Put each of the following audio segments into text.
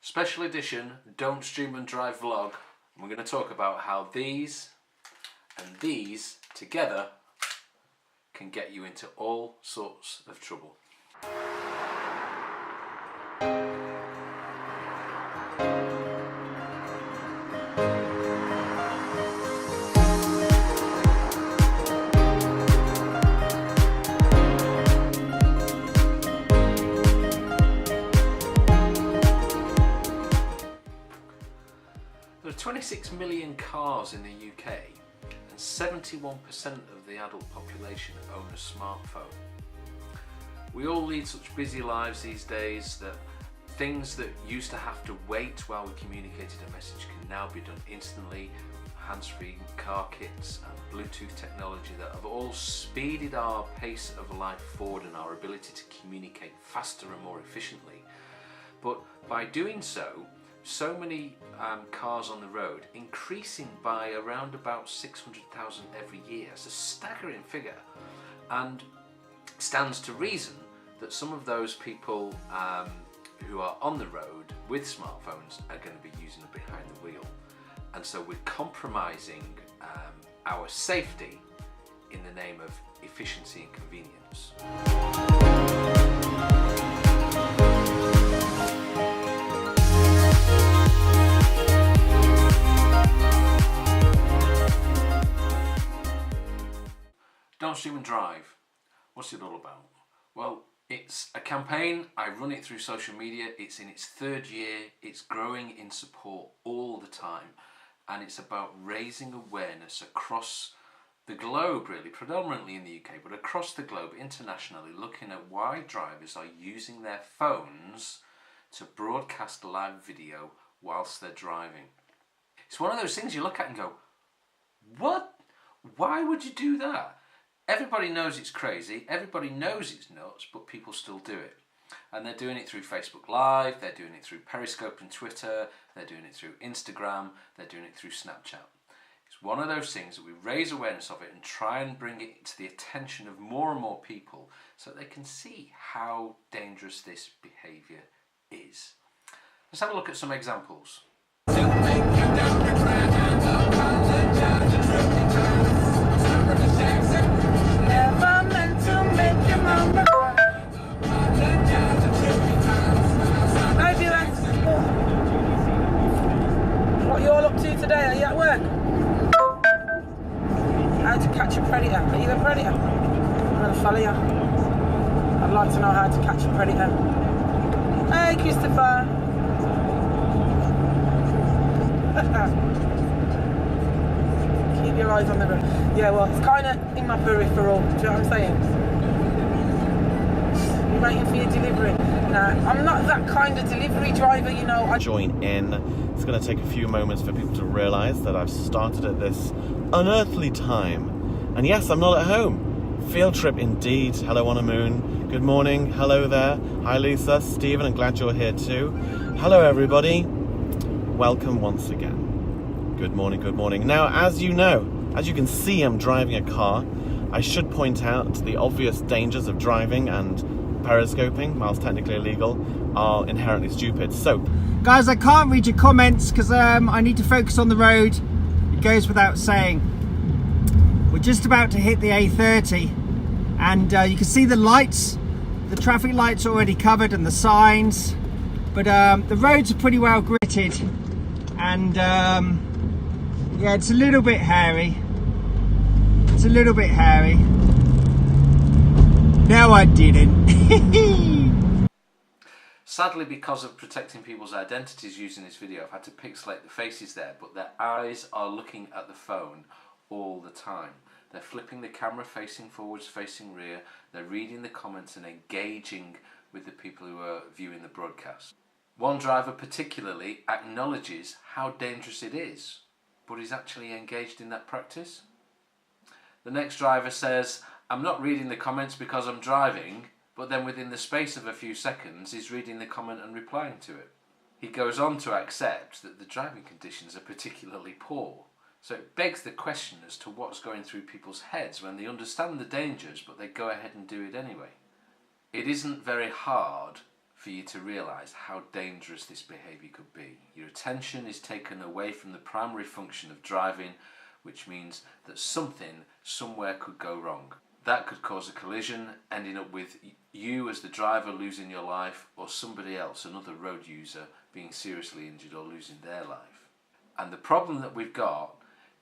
Special edition Don't Stream and Drive vlog. And we're going to talk about how these and these together can get you into all sorts of trouble. There are 26 million cars in the UK and 71% of the adult population own a smartphone. We all lead such busy lives these days that things that used to have to wait while we communicated a message can now be done instantly. Hands-free car kits and Bluetooth technology that have all speeded our pace of life forward and our ability to communicate faster and more efficiently. But by doing so, so many cars on the road, increasing by around about 600,000 every year. It's a staggering figure, and stands to reason that some of those people who are on the road with smartphones are going to be using them behind the wheel, and so we're compromising our safety in the name of efficiency and convenience. Don't Stream and Drive. What's it all about? Well, it's a campaign. I run it through social media. It's in its third year. It's growing in support all the time. And it's about raising awareness across the globe, really, predominantly in the UK, but across the globe, internationally, looking at why drivers are using their phones to broadcast live video whilst they're driving. It's one of those things you look at and go, what? Why would you do that? Everybody knows it's crazy, everybody knows it's nuts, but people still do it. And they're doing it through Facebook Live, they're doing it through Periscope and Twitter, they're doing it through Instagram, they're doing it through Snapchat. It's one of those things that we raise awareness of it and try and bring it to the attention of more and more people so they can see how dangerous this behaviour is. Let's have a look at some examples. What are you all up to today? Are you at work? How to catch a predator? Are you a predator? I'm going to follow you. I'd like to know how to catch a predator. Hey, Christopher. Keep your eyes on the road. Yeah, well, it's kind of in my peripheral. Do you know what I'm saying? You're waiting for your delivery. Nah, I'm not that kind of delivery driver, you know. Join in. It's going to take a few moments for people to realise that I've started at this unearthly time. And yes, I'm not at home. Field trip indeed. Hello on a moon. Good morning. Hello there. Hi Lisa, Stephen, I'm glad you're here too. Hello everybody. Welcome once again. Good morning, good morning. Now, as you know, as you can see, I'm driving a car. I should point out the obvious dangers of driving and periscoping, whilst technically illegal, are inherently stupid. So, guys, I can't read your comments because I need to focus on the road. It goes without saying. We're just about to hit the A30, and you can see the lights. The traffic lights are already covered and the signs, but the roads are pretty well gritted, and yeah, it's a little bit hairy. It's a little bit hairy. No, I didn't. Sadly, because of protecting people's identities using this video, I've had to pixelate the faces there, but their eyes are looking at the phone all the time. They're flipping the camera facing forwards, facing rear, they're reading the comments and engaging with the people who are viewing the broadcast. One driver particularly acknowledges how dangerous it is, but is actually engaged in that practice. The next driver says, I'm not reading the comments because I'm driving, but then within the space of a few seconds is reading the comment and replying to it. He goes on to accept that the driving conditions are particularly poor. So it begs the question as to what's going through people's heads when they understand the dangers but they go ahead and do it anyway. It isn't very hard for you to realise how dangerous this behaviour could be. Your attention is taken away from the primary function of driving, which means that something somewhere could go wrong. That could cause a collision, ending up with you as the driver losing your life, or somebody else, another road user, being seriously injured or losing their life. And the problem that we've got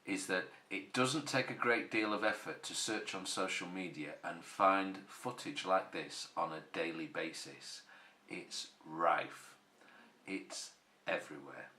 is that it doesn't take a great deal of effort to search on social media and find footage like this on a daily basis. It's rife. It's everywhere.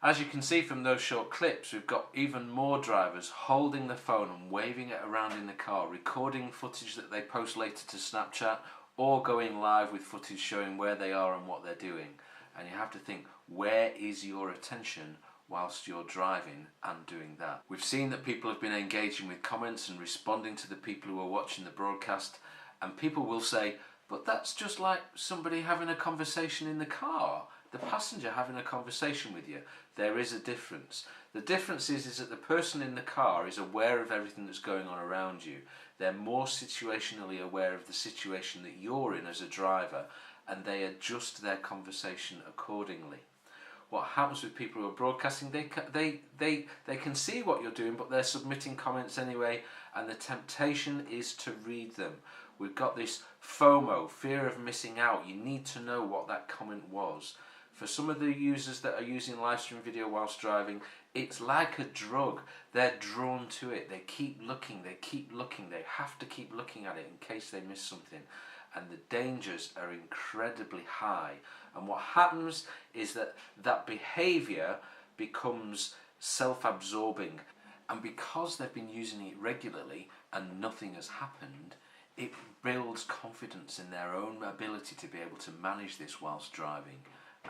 As you can see from those short clips, we've got even more drivers holding the phone and waving it around in the car, recording footage that they post later to Snapchat, or going live with footage showing where they are and what they're doing. And you have to think, where is your attention whilst you're driving and doing that? We've seen that people have been engaging with comments and responding to the people who are watching the broadcast, and people will say, but that's just like somebody having a conversation in the car. The passenger having a conversation with you. There is a difference. The difference is that the person in the car is aware of everything that's going on around you. They're more situationally aware of the situation that you're in as a driver, and they adjust their conversation accordingly. What happens with people who are broadcasting, they can see what you're doing, but they're submitting comments anyway, and the temptation is to read them. We've got this FOMO, fear of missing out. You need to know what that comment was. For some of the users that are using live stream video whilst driving, it's like a drug. They're drawn to it. They keep looking, they have to keep looking at it in case they miss something. And the dangers are incredibly high. And what happens is that that behaviour becomes self-absorbing. And because they've been using it regularly and nothing has happened, it builds confidence in their own ability to be able to manage this whilst driving.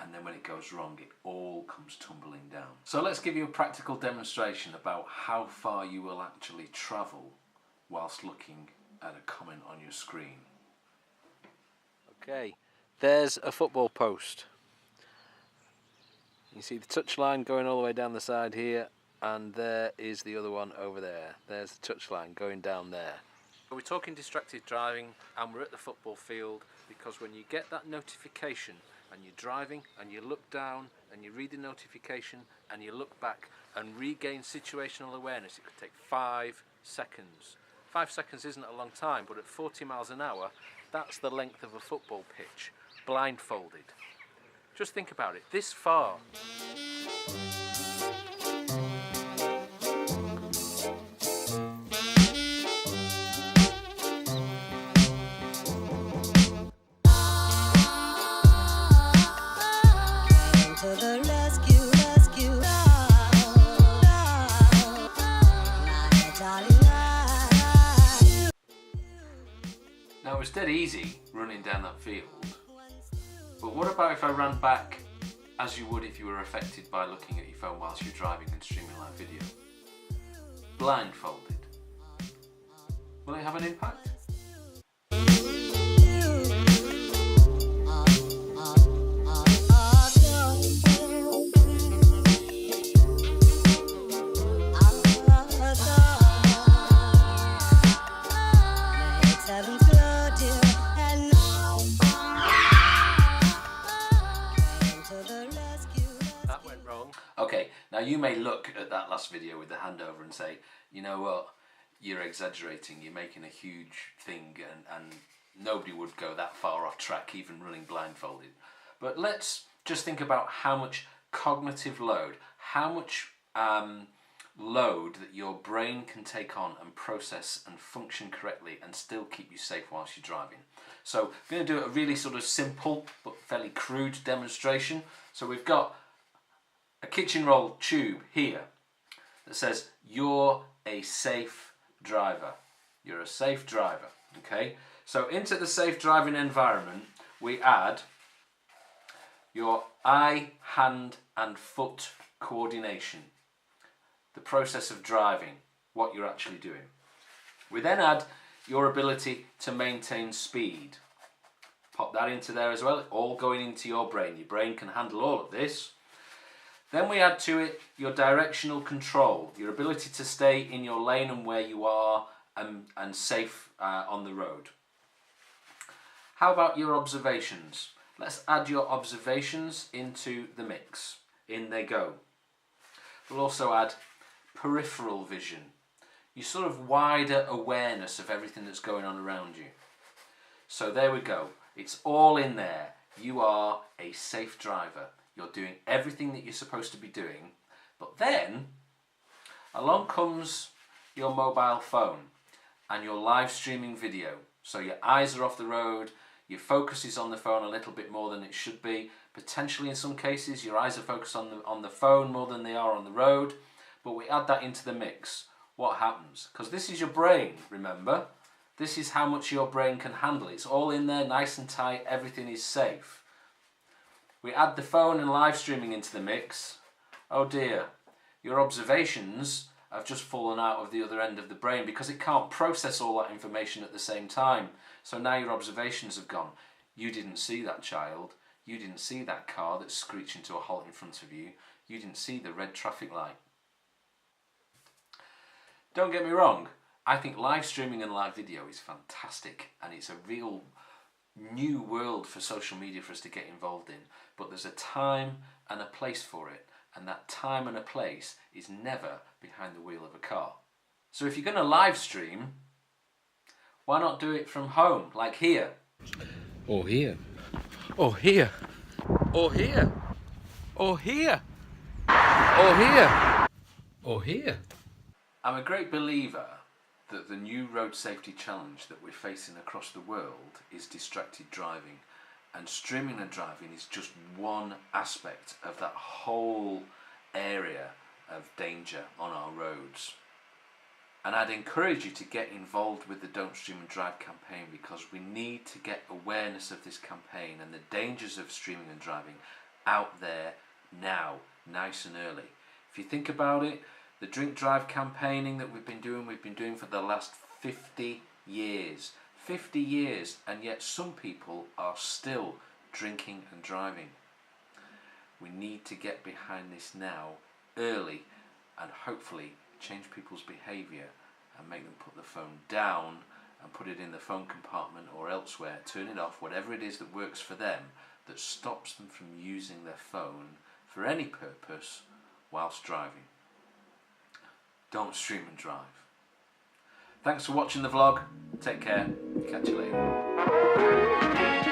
And then when it goes wrong, it all comes tumbling down. So let's give you a practical demonstration about how far you will actually travel whilst looking at a comment on your screen. Okay, there's a football post. You see the touch line going all the way down the side here, and there is the other one over there. There's the touch line going down there. We're talking distracted driving, and we're at the football field, because when you get that notification and you're driving and you look down and you read the notification and you look back and regain situational awareness, it could take 5 seconds. 5 seconds isn't a long time, but at 40 miles an hour, that's the length of a football pitch, blindfolded. Just think about it, this far. Now it was dead easy running down that field, but what about if I ran back as you would if you were affected by looking at your phone whilst you're driving and streaming live video? Blindfolded. Will it have an impact? Okay, now you may look at that last video with the hand over and say, you know what, you're exaggerating, you're making a huge thing, and Nobody would go that far off track, even running blindfolded. But let's just think about how much cognitive load, how much load that your brain can take on and process and function correctly and still keep you safe whilst you're driving. So I'm going to do a really sort of simple but fairly crude demonstration. So we've got a kitchen roll tube here that says you're a safe driver. You're a safe driver. Okay, so into the safe driving environment we add your eye, hand and foot coordination, the process of driving, what you're actually doing. We then add your ability to maintain speed. Pop that into there as well, all going into your brain. Your brain can handle all of this. Then we add to it your directional control, your ability to stay in your lane and where you are and safe on the road. How about your observations? Let's add your observations into the mix. In they go. We'll also add peripheral vision, your sort of wider awareness of everything that's going on around you. So there we go. It's all in there. You are a safe driver. You're doing everything that you're supposed to be doing. But then along comes your mobile phone and your live streaming video. So your eyes are off the road, your focus is on the phone a little bit more than it should be. Potentially in some cases your eyes are focused on the phone more than they are on the road. But we add that into the mix. What happens? Because this is your brain, remember? This is how much your brain can handle. It's all in there, nice and tight, everything is safe. We add the phone and live streaming into the mix. Oh dear, your observations have just fallen out of the other end of the brain because it can't process all that information at the same time. So now your observations have gone. You didn't see that child. You didn't see that car that's screeching to a halt in front of you. You didn't see the red traffic light. Don't get me wrong, I think live streaming and live video is fantastic and it's a real new world for social media for us to get involved in, but there's a time and a place for it, and that time and a place is never behind the wheel of a car. So if you're going to live stream, why not do it from home, like here? Or here. Or here. Or here. Or here. Or here. Or here. I'm a great believer that the new road safety challenge that we're facing across the world is distracted driving, and streaming and driving is just one aspect of that whole area of danger on our roads. And I'd encourage you to get involved with the Don't Stream and Drive campaign, because we need to get awareness of this campaign and the dangers of streaming and driving out there now, nice and early. If you think about it, the drink drive campaigning that we've been doing for the last 50 years. 50 years, and yet some people are still drinking and driving. We need to get behind this now, early, and hopefully change people's behaviour and make them put the phone down and put it in the phone compartment or elsewhere, turn it off, whatever it is that works for them, that stops them from using their phone for any purpose whilst driving. Don't stream and drive. Thanks for watching the vlog. Take care. Catch you later.